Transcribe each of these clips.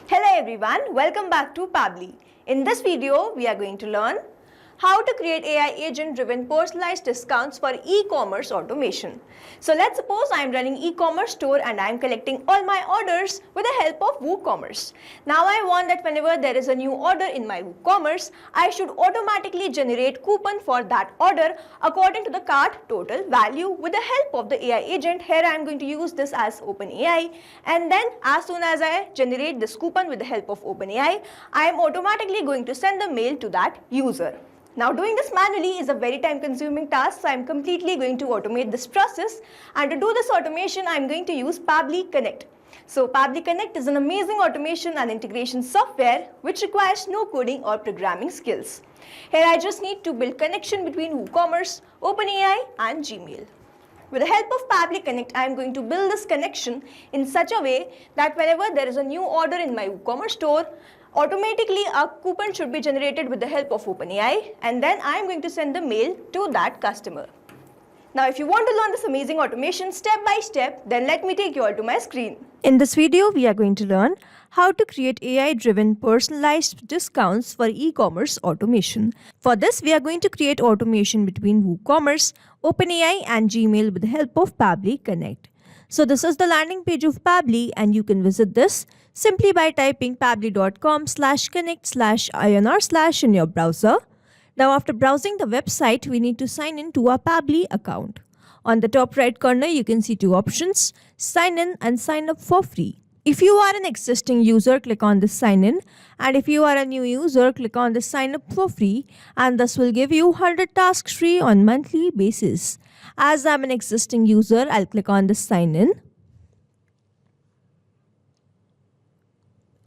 Hello everyone, welcome back to Pabbly. In this video, we are going to learn how to create AI agent-driven personalized discounts for e-commerce automation. So let's suppose I am running e-commerce store and I am collecting all my orders with the help of WooCommerce. Now I want that whenever there is a new order in my WooCommerce, I should automatically generate coupon for that order according to the cart total value with the help of the AI agent. Here I am going to use this as OpenAI, and then as soon as I generate this coupon with the help of OpenAI, I am automatically going to send the mail to that user. Now doing this manually is a very time consuming task, so I am completely going to automate this process, and to do this automation I am going to use Pabbly Connect. So Pabbly Connect is an amazing automation and integration software which requires no coding or programming skills. Here I just need to build connection between WooCommerce, OpenAI and Gmail. With the help of Pabbly Connect, I am going to build this connection in such a way that whenever there is a new order in my WooCommerce store, automatically a coupon should be generated with the help of OpenAI, and then I am going to send the mail to that customer. Now if you want to learn this amazing automation step by step, then let me take you all to my screen. In this video, we are going to learn how to create AI-driven personalized discounts for e-commerce automation. For this, we are going to create automation between WooCommerce, OpenAI and Gmail with the help of Pabbly Connect. So this is the landing page of Pabbly, and you can visit this simply by typing pabbly.com/connect/inr/ in your browser. Now after browsing the website, we need to sign in to our Pabbly account. On the top right corner, you can see two options, sign in and sign up for free. If you are an existing user, click on this sign in, and if you are a new user, click on this sign up for free, and this will give you 100 tasks free on monthly basis. As I'm an existing user, I'll click on this sign in.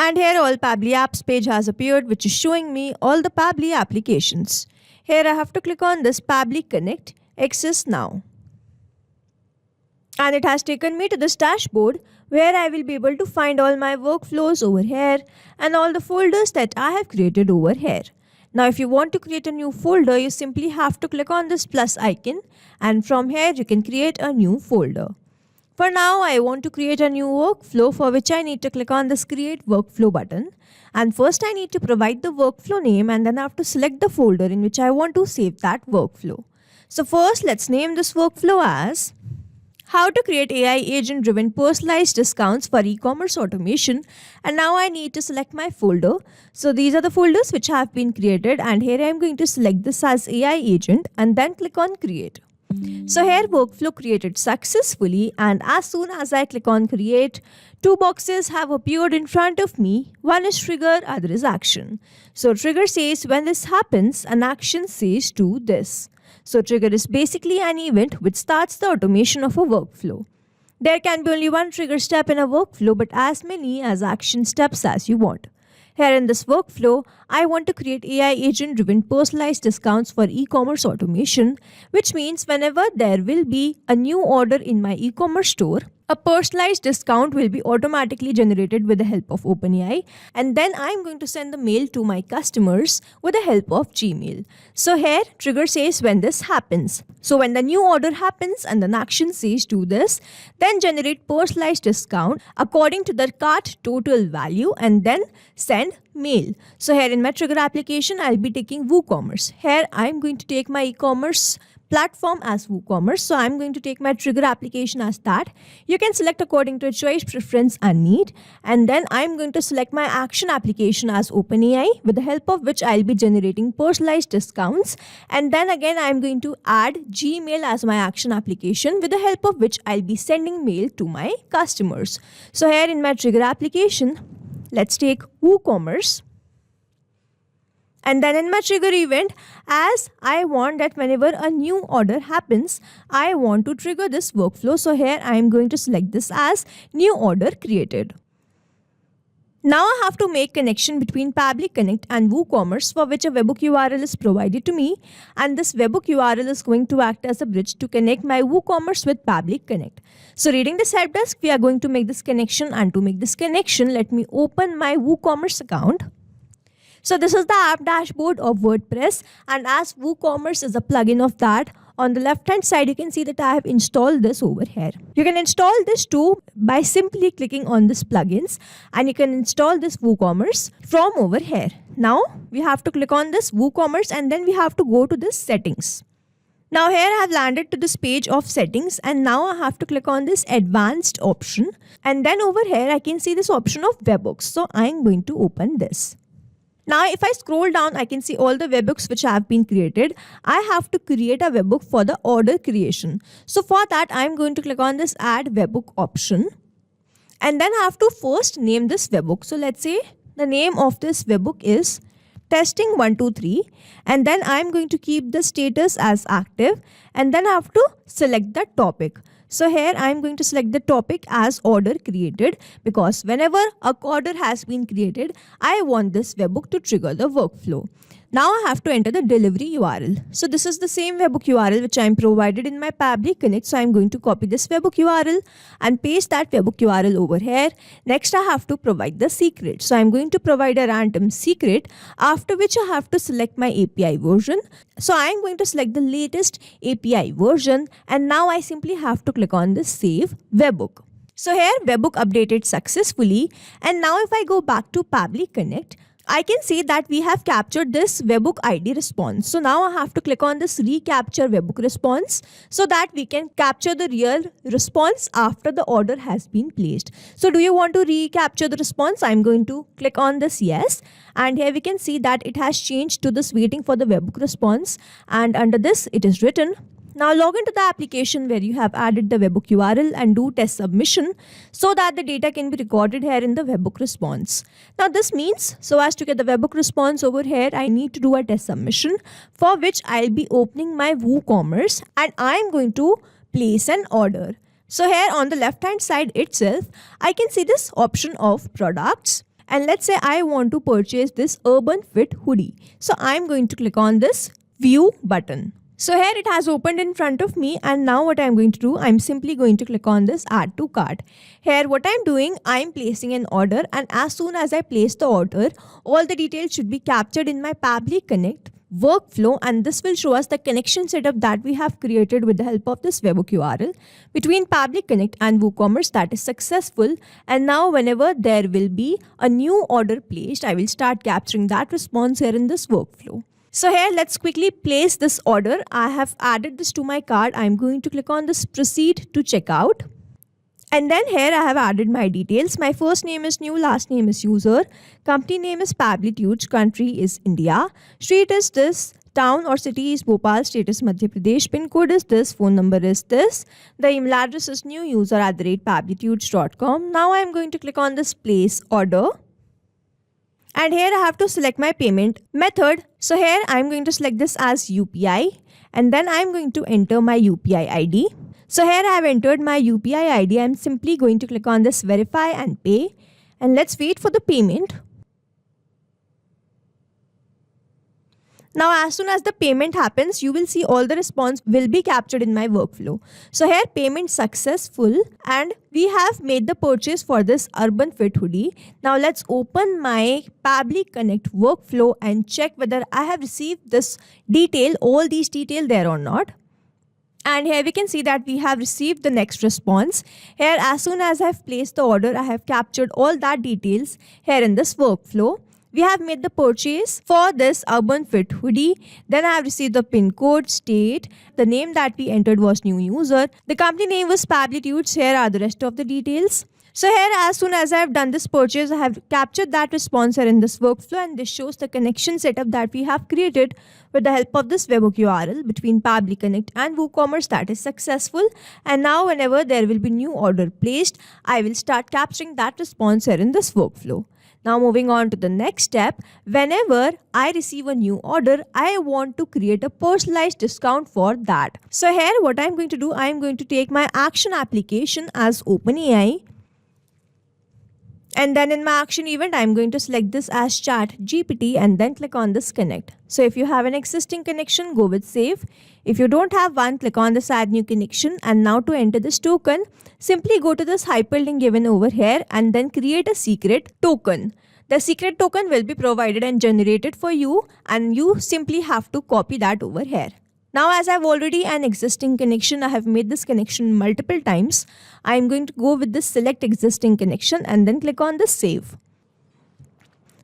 And here all Pabbly apps page has appeared, which is showing me all the Pabbly applications. Here I have to click on this Pabbly Connect, access now. And it has taken me to this dashboard where I will be able to find all my workflows over here and all the folders that I have created over here. Now if you want to create a new folder, you simply have to click on this plus icon, and from here you can create a new folder. For now, I want to create a new workflow, for which I need to click on this create workflow button. And first I need to provide the workflow name, and then I have to select the folder in which I want to save that workflow. So first let's name this workflow as how to create AI agent driven personalized discounts for e-commerce automation. And now I need to select my folder. So these are the folders which have been created, and here I am going to select this as AI agent and then click on create. So here workflow created successfully, and as soon as I click on create, two boxes have appeared in front of me. One is trigger, other is action. So trigger says when this happens, and action says do this. So trigger is basically an event which starts the automation of a workflow. There can be only one trigger step in a workflow, but as many as action steps as you want. Here in this workflow, I want to create AI agent-driven personalized discounts for e-commerce automation, which means whenever there will be a new order in my e-commerce store, a personalized discount will be automatically generated with the help of OpenAI, and then I'm going to send the mail to my customers with the help of Gmail. So here, trigger says when this happens. So when the new order happens and an action says do this, then generate personalized discount according to the cart total value and then send mail. So here in my trigger application, I'll be taking WooCommerce. Here I'm going to take my e-commerce platform as WooCommerce. So I'm going to take my trigger application as that. You can select according to your choice, preference and need. And then I'm going to select my action application as OpenAI, with the help of which I'll be generating personalized discounts. And then again, I'm going to add Gmail as my action application, with the help of which I'll be sending mail to my customers. So here in my trigger application, let's take WooCommerce. And then in my trigger event, as I want that whenever a new order happens, I want to trigger this workflow. So here I am going to select this as new order created. Now I have to make connection between Pabbly Connect and WooCommerce, for which a webhook URL is provided to me. And this webhook URL is going to act as a bridge to connect my WooCommerce with Pabbly Connect. So reading this help desk, we are going to make this connection. And to make this connection, let me open my WooCommerce account. So this is the app dashboard of WordPress, and as WooCommerce is a plugin of that, on the left hand side, you can see that I have installed this over here. You can install this too by simply clicking on this plugins, and you can install this WooCommerce from over here. Now we have to click on this WooCommerce, and then we have to go to this settings. Now here I have landed to this page of settings, and now I have to click on this advanced option, and then over here I can see this option of webhooks. So I am going to open this. Now if I scroll down, I can see all the webhooks which have been created. I have to create a webhook for the order creation. So for that I am going to click on this add webhook option, and then I have to first name this webhook. So let's say the name of this webhook is testing 123, and then I'm going to keep the status as active, and then I have to select the topic. So here I'm going to select the topic as order created, because whenever a order has been created, I want this webhook to trigger the workflow. Now I have to enter the delivery URL. So this is the same webhook URL which I am provided in my Pabbly Connect. So I'm going to copy this webhook URL and paste that webhook URL over here. Next I have to provide the secret. So I'm going to provide a random secret, after which I have to select my API version. So I'm going to select the latest API version, and now I simply have to click on this save webhook. So here webhook updated successfully, and now if I go back to Pabbly Connect, I can see that we have captured this webhook ID response. So now I have to click on this recapture webhook response so that we can capture the real response after the order has been placed. So do you want to recapture the response? I'm going to click on this yes. And here we can see that it has changed to this waiting for the webhook response. And under this it is written, now log into the application where you have added the webhook URL and do test submission so that the data can be recorded here in the webhook response. Now this means, so as to get the webhook response over here, I need to do a test submission, for which I'll be opening my WooCommerce and I'm going to place an order. So here on the left hand side itself, I can see this option of products. And let's say I want to purchase this Urban Fit hoodie. So I'm going to click on this view button. So here it has opened in front of me, and now what I'm going to do, I'm simply going to click on this add to cart. Here what I'm doing, I'm placing an order, and as soon as I place the order, all the details should be captured in my Pabbly Connect workflow, and this will show us the connection setup that we have created with the help of this webhook URL between Pabbly Connect and WooCommerce that is successful. And now whenever there will be a new order placed, I will start capturing that response here in this workflow. So here let's quickly place this order. I have added this to my cart. I'm going to click on this proceed to checkout. And then here I have added my details. My first name is new, last name is user, company name is Pabblitude, country is India, street is this, town or city is Bhopal, state is Madhya Pradesh, pin code is this, phone number is this, the email address is newuser@pabblitudes.com. Now I am going to click on this place order. And here I have to select my payment method. So here I am going to select this as UPI, and then I am going to enter my UPI ID. So here I have entered my UPI ID. I am simply going to click on this verify and pay, and let's wait for the payment. Now as soon as the payment happens, you will see all the response will be captured in my workflow. So here payment successful, and we have made the purchase for this Urban Fit hoodie. Now let's open my Pabbly Connect workflow and check whether I have received this detail, all these details there or not. And here we can see that we have received the next response. Here as soon as I have placed the order, I have captured all that details here in this workflow. We have made the purchase for this Urban Fit hoodie. Then I have received the pin code, state, the name that we entered was new user. The company name was Pabblitudes. Here are the rest of the details. So here as soon as I have done this purchase, I have captured that response here in this workflow, and this shows the connection setup that we have created with the help of this webhook URL between Pabbly Connect and WooCommerce that is successful. And now whenever there will be new order placed, I will start capturing that response here in this workflow. Now moving on to the next step, whenever I receive a new order, I want to create a personalized discount for that. So here what I'm going to do, I'm going to take my action application as OpenAI. And then in my action event, I'm going to select this as ChatGPT and then click on this connect. So if you have an existing connection, go with save. If you don't have one, click on this add new connection. And now to enter this token, simply go to this hyperlink given over here and then create a secret token. The secret token will be provided and generated for you, and you simply have to copy that over here. Now, as I have already an existing connection, I have made this connection multiple times. I am going to go with this select existing connection and then click on the save.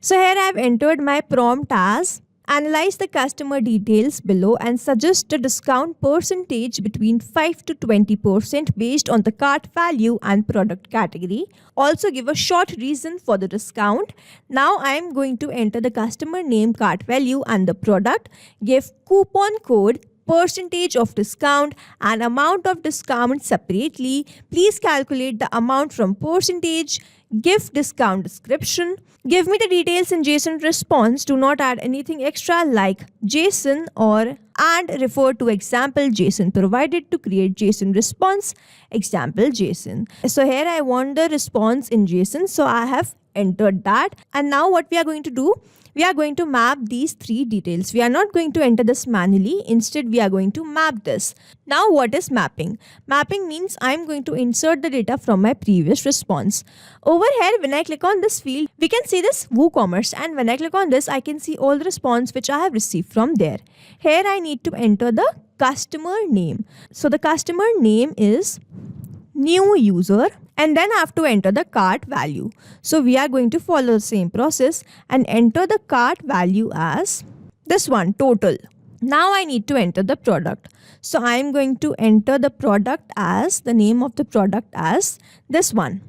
So here I have entered my prompt as analyze the customer details below and suggest a discount percentage between 5 to 20% based on the cart value and product category. Also give a short reason for the discount. Now I am going to enter the customer name, cart value and the product. Give coupon code, percentage of discount and amount of discount separately. Please calculate the amount from percentage. Give discount description. Give me the details in JSON response. Do not add anything extra like JSON or and refer to example JSON provided to create JSON response. Example JSON. So here I want the response in JSON. So I have entered that. And now what we are going to do? We are going to map these three details. We are not going to enter this manually. Instead, we are going to map this. Now, what is mapping? Mapping means I am going to insert the data from my previous response. Over here, when I click on this field, we can see this WooCommerce. And when I click on this, I can see all the response which I have received from there. Here, I need to enter the customer name. So, the customer name is new user. And then I have to enter the cart value. So we are going to follow the same process and enter the cart value as this one, total. Now I need to enter the product. So I am going to enter the product as the name of the product as this one.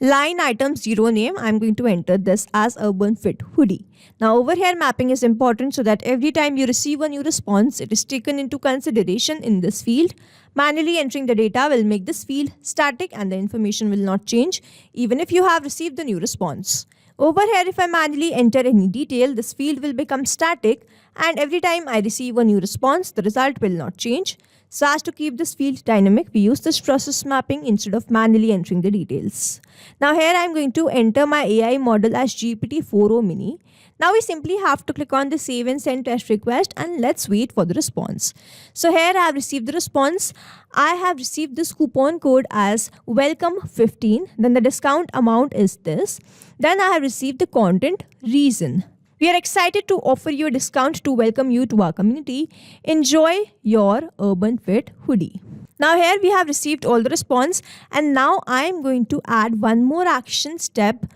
Line item 0 name, I am going to enter this as Urban Fit Hoodie. Now over here mapping is important so that every time you receive a new response, it is taken into consideration in this field. Manually entering the data will make this field static and the information will not change even if you have received the new response. Over here, if I manually enter any detail, this field will become static and every time I receive a new response, the result will not change. So as to keep this field dynamic, we use this process mapping instead of manually entering the details. Now here I am going to enter my AI model as GPT-4o Mini. Now we simply have to click on the save and send test request and let's wait for the response. So here I have received the response. I have received this coupon code as welcome15. Then the discount amount is this. Then I have received the content reason. We are excited to offer you a discount to welcome you to our community. Enjoy your Urban Fit Hoodie. Now here we have received all the response and now I am going to add one more action step.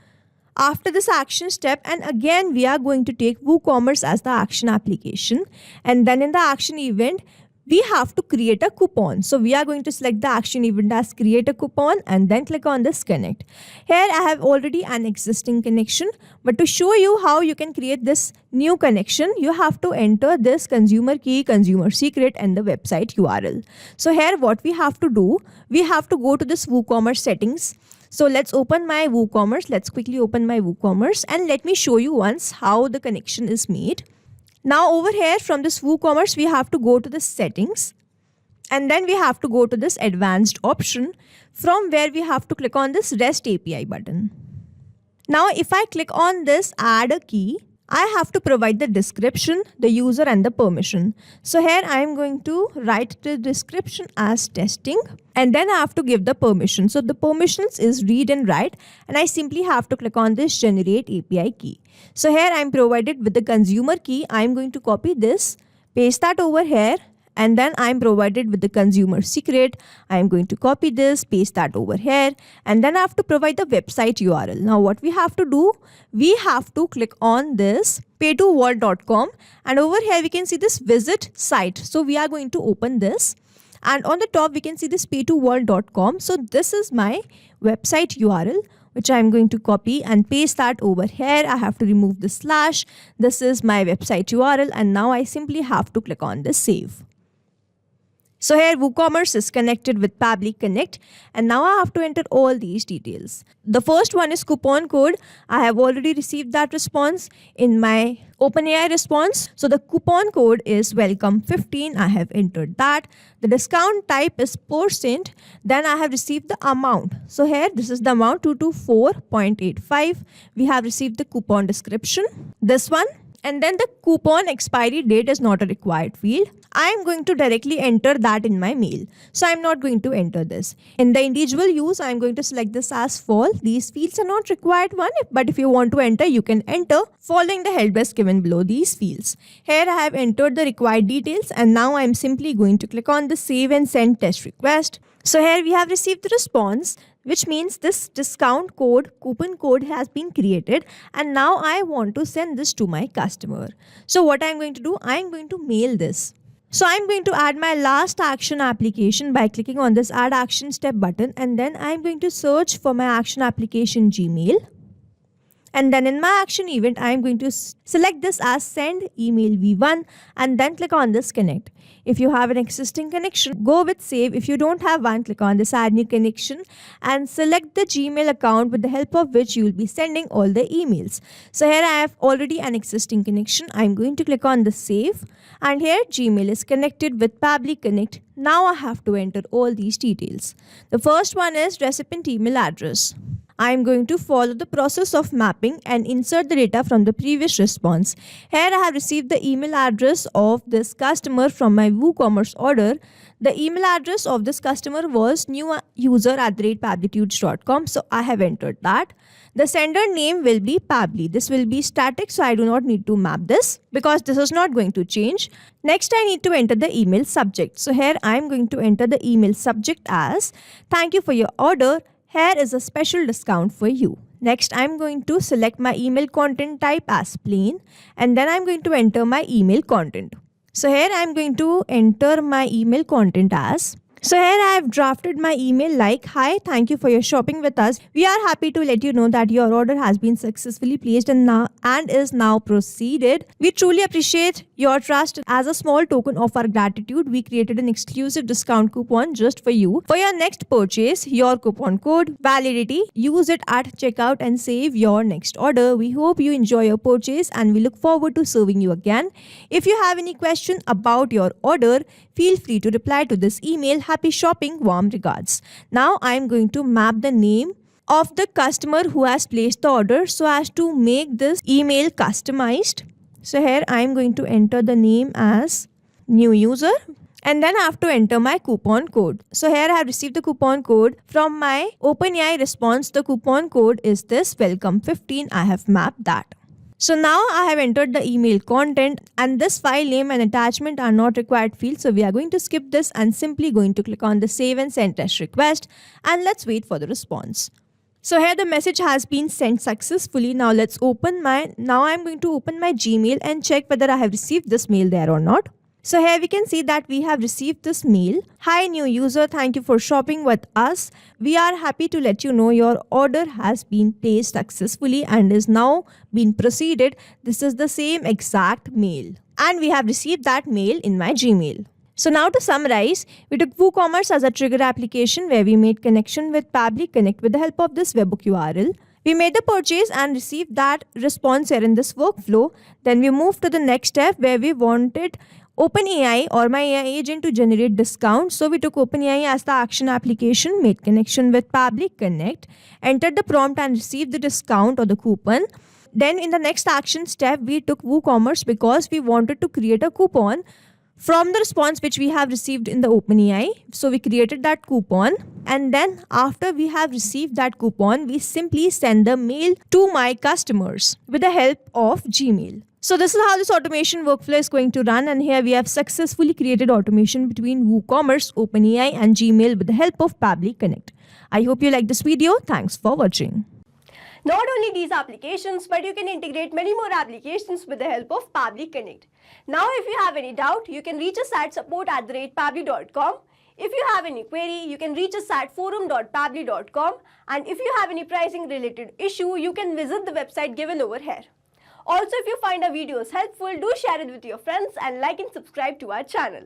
After this action step, and again we are going to take WooCommerce as the action application, and then in the action event we have to create a coupon. So we are going to select the action event as create a coupon and then click on this connect. Here I have already an existing connection, but to show you how you can create this new connection, you have to enter this consumer key, consumer secret and the website URL. So here what we have to do, we have to go to this WooCommerce settings. So let's open my WooCommerce. Let's quickly open my WooCommerce and let me show you once how the connection is made. Now over here from this WooCommerce, we have to go to the settings and then we have to go to this advanced option from where we have to click on this REST API button. Now if I click on this add a key, I have to provide the description, the user and the permission. So here I am going to write the description as testing and then I have to give the permission. So the permissions is read and write and I simply have to click on this generate API key. So here I am provided with the consumer key. I am going to copy this, paste that over here and then I am provided with the consumer secret. I am going to copy this, paste that over here and then I have to provide the website URL. Now what we have to do, we have to click on this paytovault.com and over here we can see this visit site. So we are going to open this and on the top we can see this paytovault.com. So this is my website URL which I am going to copy and paste that over here. I have to remove the slash. This is my website URL and now I simply have to click on this save. So here WooCommerce is connected with Pabbly Connect and now I have to enter all these details. The first one is coupon code. I have already received that response in my OpenAI response. So the coupon code is welcome15. I have entered that. The discount type is %. Then I have received the amount. So here this is the amount 224.85. We have received the coupon description. This one. And then the coupon expiry date is not a required field. I am going to directly enter that in my mail. So I am not going to enter this. In the individual use, I am going to select this as false. These fields are not required one, but if you want to enter, you can enter following the help desk given below these fields. Here I have entered the required details, and now I am simply going to click on the save and send test request. So here we have received the response, which means this discount code, coupon code has been created, and now I want to send this to my customer. So what I am going to do, I am going to mail this. So I'm going to add my last action application by clicking on this add action step button, and then I'm going to search for my action application Gmail. And then in my action event, I am going to select this as send email v1 and then click on this connect. If you have an existing connection, go with save. If you don't have one, click on this add new connection and select the Gmail account with the help of which you will be sending all the emails. So here I have already an existing connection. I am going to click on the save, and here Gmail is connected with Pabbly Connect. Now I have to enter all these details. The first one is recipient email address. I am going to follow the process of mapping and insert the data from the previous response. Here I have received the email address of this customer from my WooCommerce order. The email address of this customer was newyouser@pabblytudes.com, so I have entered that. The sender name will be Pabbly. This will be static, so I do not need to map this because this is not going to change. Next, I need to enter the email subject. So here I am going to enter the email subject as thank you for your order. Here is a special discount for you. Next, I'm going to select my email content type as plain, and then I'm going to enter my email content. So here I'm going to enter my email content as. So here I have drafted my email like, hi, thank you for your shopping with us. We are happy to let you know that your order has been successfully placed and is now proceeded. We truly appreciate your trust. As a small token of our gratitude, we created an exclusive discount coupon just for you. For your next purchase, your coupon code, validity, use it at checkout and save your next order. We hope you enjoy your purchase and we look forward to serving you again. If you have any question about your order, feel free to reply to this email. Happy shopping, warm regards. Now I am going to map the name of the customer who has placed the order so as to make this email customized. So here I am going to enter the name as new user, and then I have to enter my coupon code. So here I have received the coupon code from my OpenAI response. The coupon code is this welcome 15. I have mapped that. So now I have entered the email content, and this file name and attachment are not required fields. So we are going to skip this and simply going to click on the save and send test request, and let's wait for the response. So here the message has been sent successfully. Now I'm going to open my Gmail and check whether I have received this mail there or not. So here we can see that we have received this mail. Hi new user, thank you for shopping with us. We are happy to let you know your order has been placed successfully and is now been proceeded. This is the same exact mail, and we have received that mail in my Gmail. So now to summarize, we took WooCommerce as a trigger application where we made connection with Pabbly Connect with the help of this webhook URL. We made the purchase and received that response here in this workflow. Then we moved to the next step where we wanted OpenAI or my AI agent to generate discounts. So we took OpenAI as the action application, made connection with Pabbly Connect, entered the prompt and received the discount or the coupon. Then in the next action step, we took WooCommerce because we wanted to create a coupon from the response which we have received in the OpenAI. So we created that coupon, and then after we have received that coupon, we simply send the mail to my customers with the help of Gmail. So this is how this automation workflow is going to run, and here we have successfully created automation between WooCommerce, OpenAI and Gmail with the help of Pabbly Connect. I hope you liked this video. Thanks for watching. Not only these applications, but you can integrate many more applications with the help of Pabbly Connect. Now if you have any doubt, you can reach us at support@pabbly.com. If you have any query, you can reach us at forum.pabbly.com, and if you have any pricing related issue, you can visit the website given over here. Also, if you find our videos helpful, do share it with your friends and like and subscribe to our channel.